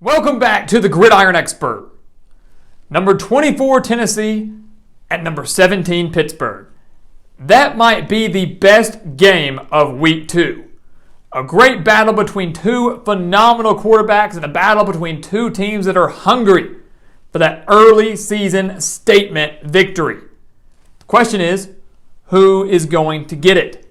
Welcome back to the Gridiron Expert. Number 24, Tennessee, at number 17, Pittsburgh. That might be the best game of Week 2. A great battle between two phenomenal quarterbacks and a battle between two teams that are hungry for that early season statement victory. The question is, who is going to get it?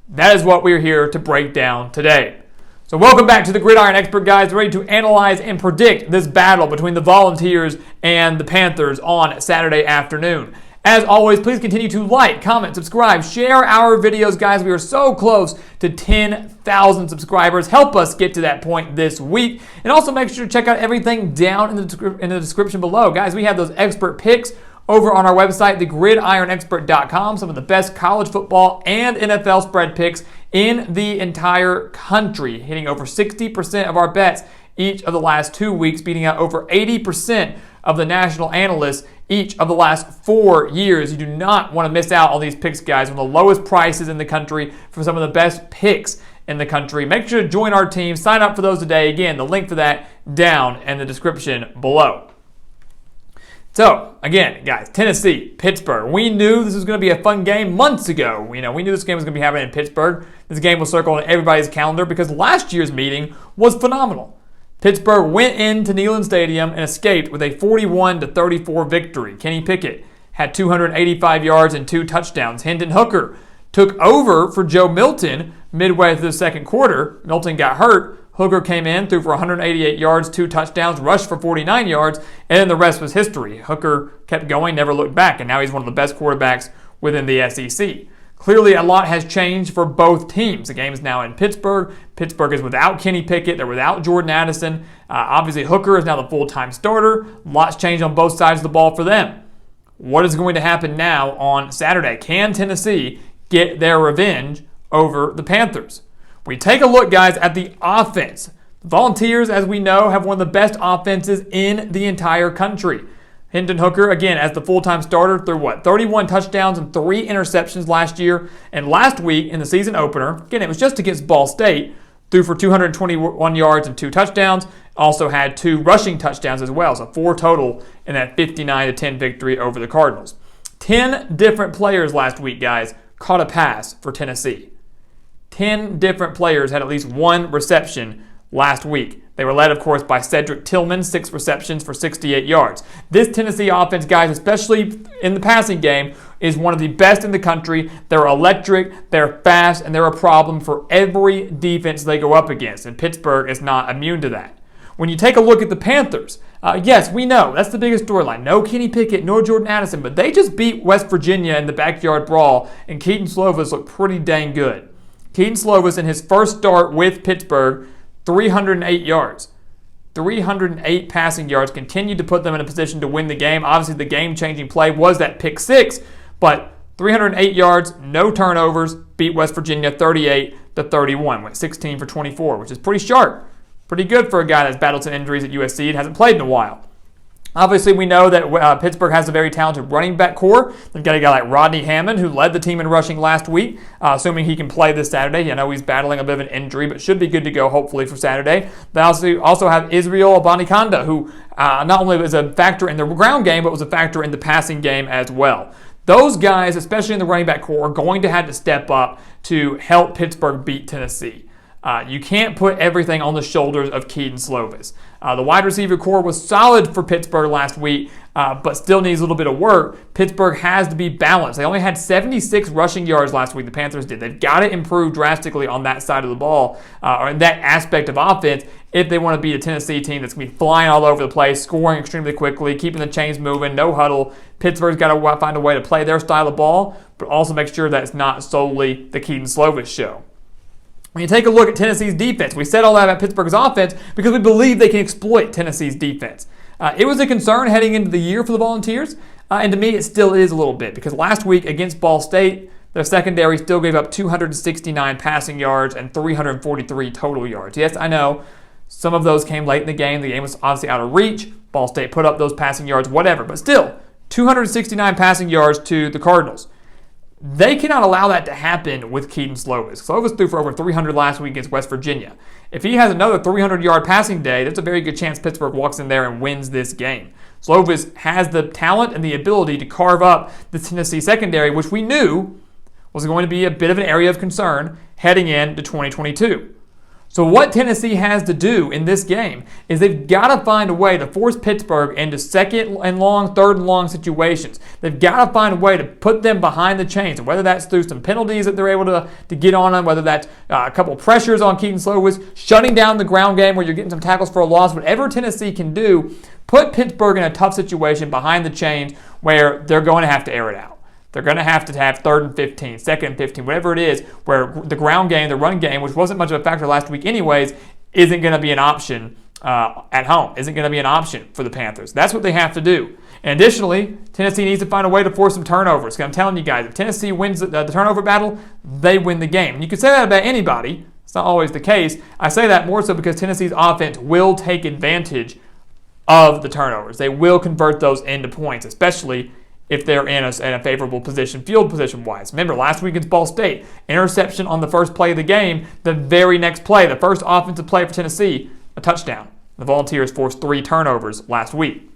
That is what we're here to break down today. So welcome back to the Gridiron Expert, guys. Ready to analyze and predict this battle between the Volunteers and the Panthers on Saturday afternoon. As always, please continue to like, comment, subscribe, share our videos, guys. We are so close to 10,000 subscribers. Help us get to that point this week. And also make sure to check out everything down in the description below. Guys, we have those expert picks over on our website, thegridironexpert.com. Some of the best college football and NFL spread picks in the entire country, hitting over 60% of our bets each of the last 2 weeks, beating out over 80% of the national analysts each of the last 4 years. You do not want to miss out on these picks, guys. One of the lowest prices in the country for some of the best picks in the country. Make sure to join our team. Sign up for those today. Again, the link for that down in the description below. So, again, guys, Tennessee, Pittsburgh. We knew this was going to be a fun game months ago. We knew this game was going to be happening in Pittsburgh. This game was circled on everybody's calendar because last year's meeting was phenomenal. Pittsburgh went into Neyland Stadium and escaped with a 41-34 victory. Kenny Pickett had 285 yards and 2 touchdowns. Hendon Hooker took over for Joe Milton midway through the second quarter. Milton got hurt. Hooker came in, threw for 188 yards, 2 touchdowns, rushed for 49 yards, and then the rest was history. Hooker kept going, never looked back, and now he's one of the best quarterbacks within the SEC. Clearly, a lot has changed for both teams. The game is now in Pittsburgh. Pittsburgh is without Kenny Pickett. They're without Jordan Addison. Obviously, Hooker is now the full-time starter. Lots changed on both sides of the ball for them. What is going to happen now on Saturday? Can Tennessee get their revenge over the Panthers? We take a look, guys, at the offense. The Volunteers, as we know, have one of the best offenses in the entire country. Hendon Hooker, again, as the full-time starter, threw 31 touchdowns and 3 interceptions last year. And last week in the season opener, again, it was just against Ball State, threw for 221 yards and 2 touchdowns. Also had 2 rushing touchdowns as well, so 4 total in that 59-10 victory over the Cardinals. 10 different players last week, guys, caught a pass for Tennessee. 10 different players had at least 1 reception last week. They were led, of course, by Cedric Tillman, 6 receptions for 68 yards. This Tennessee offense, guys, especially in the passing game, is one of the best in the country. They're electric, they're fast, and they're a problem for every defense they go up against, and Pittsburgh is not immune to that. When you take a look at the Panthers, yes, we know that's the biggest storyline. No Kenny Pickett, no Jordan Addison, but they just beat West Virginia in the backyard brawl, and Kedon Slovis looked pretty dang good. Kedon Slovis, in his first start with Pittsburgh, 308 yards. 308 passing yards, continued to put them in a position to win the game. Obviously, the game-changing play was that pick 6, but 308 yards, no turnovers, beat West Virginia 38-31, went 16 for 24, which is pretty sharp. Pretty good for a guy that's battled some injuries at USC and hasn't played in a while. Obviously, we know that Pittsburgh has a very talented running back core. They've got a guy like Rodney Hammond, who led the team in rushing last week, assuming he can play this Saturday. I know he's battling a bit of an injury, but should be good to go, hopefully, for Saturday. They also have Israel Abanikanda, who not only was a factor in the ground game, but was a factor in the passing game as well. Those guys, especially in the running back core, are going to have to step up to help Pittsburgh beat Tennessee. You can't put everything on the shoulders of Kedon Slovis. The wide receiver core was solid for Pittsburgh last week, but still needs a little bit of work. Pittsburgh has to be balanced. They only had 76 rushing yards last week, the Panthers did. They've got to improve drastically on that side of the ball, or in that aspect of offense, if they want to beat a Tennessee team that's going to be flying all over the place, scoring extremely quickly, keeping the chains moving, no huddle. Pittsburgh's got to find a way to play their style of ball, but also make sure that it's not solely the Kedon Slovis show. When you take a look at Tennessee's defense, we said all that about Pittsburgh's offense because we believe they can exploit Tennessee's defense. It was a concern heading into the year for the Volunteers, and to me it still is a little bit because last week against Ball State, their secondary still gave up 269 passing yards and 343 total yards. Yes, I know some of those came late in the game. The game was obviously out of reach. Ball State put up those passing yards, whatever, but still, 269 passing yards to the Cardinals. They cannot allow that to happen with Kedon Slovis. Slovis threw for over 300 last week against West Virginia. If he has another 300-yard passing day, there's a very good chance Pittsburgh walks in there and wins this game. Slovis has the talent and the ability to carve up the Tennessee secondary, which we knew was going to be a bit of an area of concern heading into 2022. So what Tennessee has to do in this game is they've got to find a way to force Pittsburgh into second and long, third and long situations. They've got to find a way to put them behind the chains, and whether that's through some penalties that they're able to get on them, whether that's a couple pressures on Kedon Slovis, shutting down the ground game where you're getting some tackles for a loss, whatever Tennessee can do, put Pittsburgh in a tough situation behind the chains where they're going to have to air it out. They're going to have 3rd and 15, 2nd and 15, whatever it is, where the ground game, the run game, which wasn't much of a factor last week anyways, isn't going to be an option at home, isn't going to be an option for the Panthers. That's what they have to do. And additionally, Tennessee needs to find a way to force some turnovers. Because I'm telling you guys, if Tennessee wins the turnover battle, they win the game. And you can say that about anybody. It's not always the case. I say that more so because Tennessee's offense will take advantage of the turnovers. They will convert those into points, especially if they're in a favorable position, field position-wise. Remember, last week against Ball State, interception on the first play of the game, the very next play, the first offensive play for Tennessee, a touchdown. The Volunteers forced 3 turnovers last week.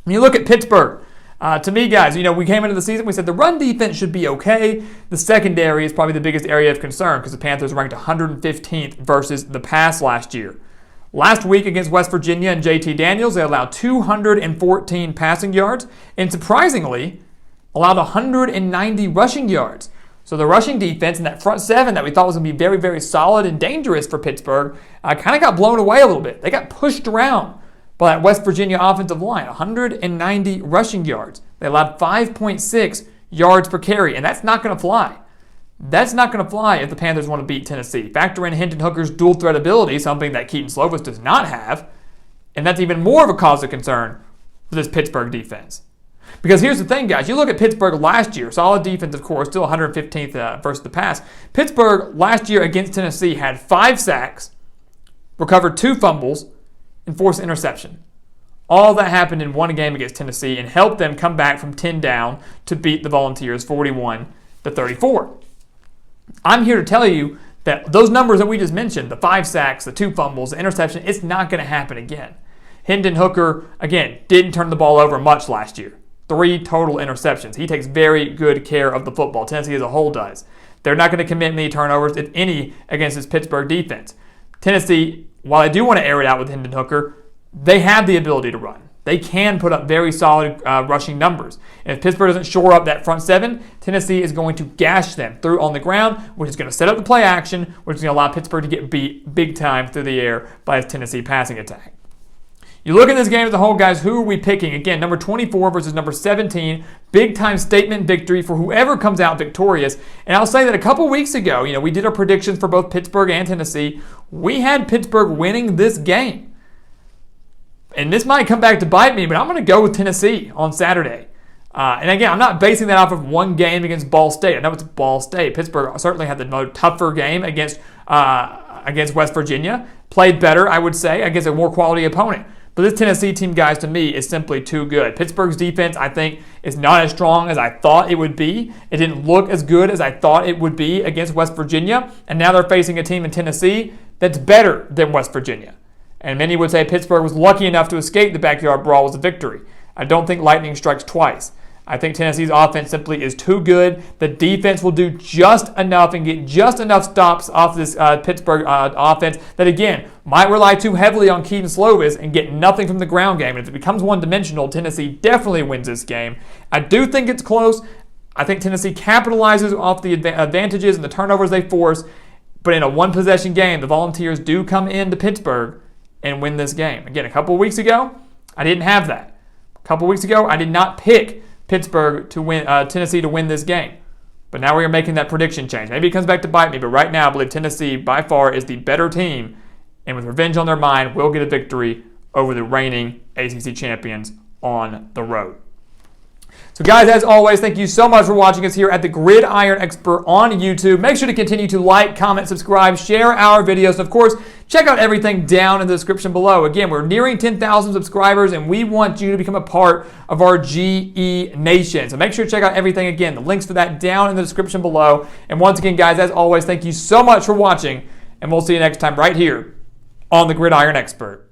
When you look at Pittsburgh, to me, guys, we came into the season, we said the run defense should be okay. The secondary is probably the biggest area of concern because the Panthers ranked 115th versus the pass last year. Last week against West Virginia and JT Daniels, they allowed 214 passing yards and surprisingly allowed 190 rushing yards. So the rushing defense and that front seven that we thought was going to be very, very solid and dangerous for Pittsburgh kind of got blown away a little bit. They got pushed around by that West Virginia offensive line, 190 rushing yards. They allowed 5.6 yards per carry, and that's not going to fly. That's not going to fly if the Panthers want to beat Tennessee. Factor in Hendon Hooker's dual threat ability, something that Kedon Slovis does not have, and that's even more of a cause of concern for this Pittsburgh defense. Because here's the thing, guys. You look at Pittsburgh last year, solid defense, of course, still 115th versus the pass. Pittsburgh last year against Tennessee had 5 sacks, recovered 2 fumbles, and forced interception. All that happened in one game against Tennessee and helped them come back from 10 down to beat the Volunteers 41-34. I'm here to tell you that those numbers that we just mentioned, the 5 sacks, the 2 fumbles, the interception, it's not going to happen again. Hendon Hooker, again, didn't turn the ball over much last year. 3 total interceptions. He takes very good care of the football. Tennessee as a whole does. They're not going to commit many turnovers, if any, against this Pittsburgh defense. Tennessee, while I do want to air it out with Hendon Hooker, they have the ability to run. They can put up very solid rushing numbers. And if Pittsburgh doesn't shore up that front seven, Tennessee is going to gash them through on the ground, which is going to set up the play action, which is going to allow Pittsburgh to get beat big time through the air by his Tennessee passing attack. You look at this game as a whole, guys, who are we picking? Again, number 24 versus number 17. Big-time statement victory for whoever comes out victorious. And I'll say that a couple weeks ago, we did our predictions for both Pittsburgh and Tennessee. We had Pittsburgh winning this game. And this might come back to bite me, but I'm going to go with Tennessee on Saturday. And again, I'm not basing that off of one game against Ball State. I know it's Ball State. Pittsburgh certainly had the tougher game against West Virginia. Played better, I would say, against a more quality opponent. But this Tennessee team, guys, to me, is simply too good. Pittsburgh's defense, I think, is not as strong as I thought it would be. It didn't look as good as I thought it would be against West Virginia. And now they're facing a team in Tennessee that's better than West Virginia. And many would say Pittsburgh was lucky enough to escape the backyard brawl as a victory. I don't think lightning strikes twice. I think Tennessee's offense simply is too good. The defense will do just enough and get just enough stops off this Pittsburgh offense that, again, might rely too heavily on Kedon Slovis and get nothing from the ground game. And if it becomes one-dimensional, Tennessee definitely wins this game. I do think it's close. I think Tennessee capitalizes off the advantages and the turnovers they force. But in a one-possession game, the Volunteers do come into Pittsburgh and win this game. Again, a couple of weeks ago, I didn't have that. A couple of weeks ago, I did not pick Pittsburgh to win, Tennessee to win this game. But now we are making that prediction change. Maybe it comes back to bite me, but right now I believe Tennessee by far is the better team, and with revenge on their mind, will get a victory over the reigning ACC champions on the road. So guys, as always, thank you so much for watching us here at the Gridiron Expert on YouTube. Make sure to continue to like, comment, subscribe, share our videos. And of course, check out everything down in the description below. Again, we're nearing 10,000 subscribers, and we want you to become a part of our GE Nation. So make sure to check out everything again. The links for that down in the description below. And once again, guys, as always, thank you so much for watching, and we'll see you next time right here on the Gridiron Expert.